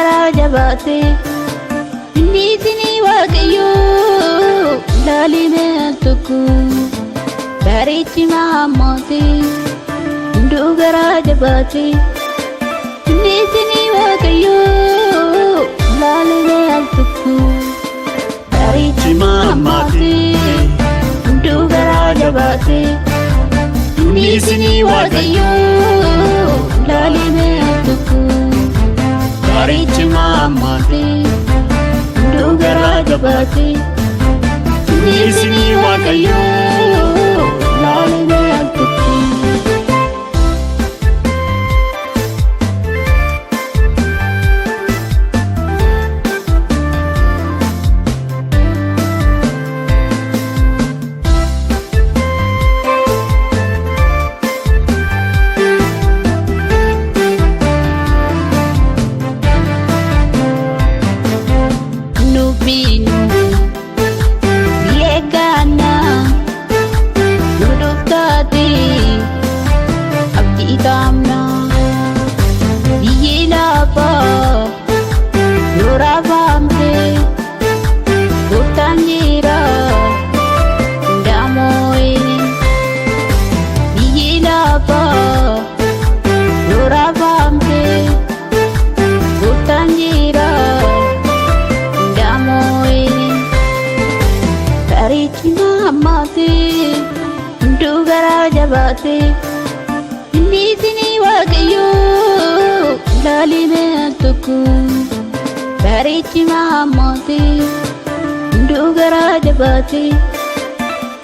garaa jabaate inni isinii waaqayyoo laalimee al tokko bareechi maammooti hunduu garaa jabaate inni isinii waaqayyoo laalimee al tokko bareechi maammooti hunduu garaa jabaate inni isinii waaqayyoo laalimee al tokko bareechi maammooti hunduu garaa jabaate inni isinii waaqayyoo laalimee al tokko. Hunduu garaa jabaate inni isinii waaqayyoo laalimee al tokko bareechi maammooti hunduu garaa jabaate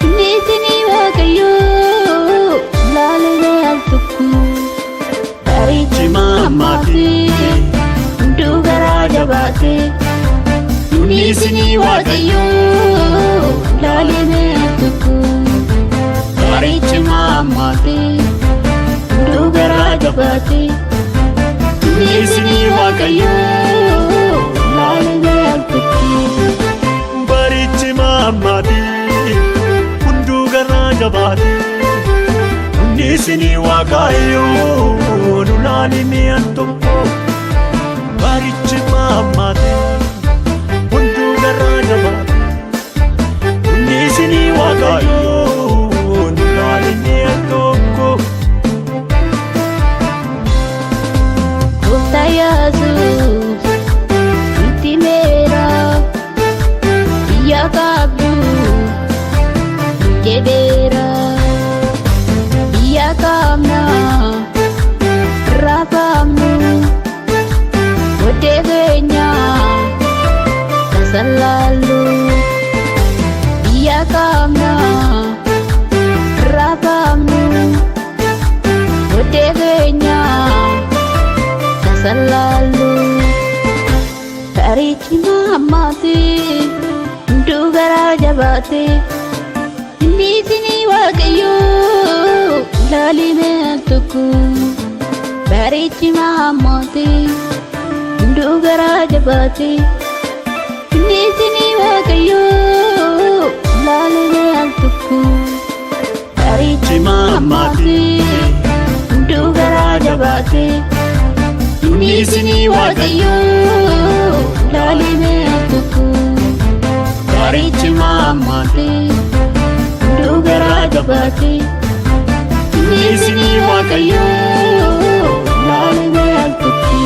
inni isinii waaqayyoo laalimee al tokko bareechi maammooti hunduu garaa jabaate inni isinii waaqayyoo laalimee al tokko bareechi maammooti hunduu garaa jabaate inni isinii waaqayyoo laalimee al tokko bareechi maammooti hunduu garaa jabaate inni isinii waaqayyoo laalimee al tokko bareechi maammooti hunduu garaa jabaate inni isinii waaqayyoo laalimee al tokko. Gooftaa Yesuus nutti meera biyya qabdu jedheera biyya qabna raafamnu boodee keenya tasallaallu biyya qabna raafamnu boodee keenya tasallaallu bareechi maammooti hunduu garaa jabaate inni isinii waaqayyoo laalimee al tokko bareechi maammooti hunduu garaa jabaate inni isinii waaqayyoo laalimee al tokko bareechi maammooti hunduu garaa jabaate inni isinii waaqayyoo laalimee al tokko bareechi maammooti hunduu garaa jabaate inni isinii waaqayyoo laalimee al tokko.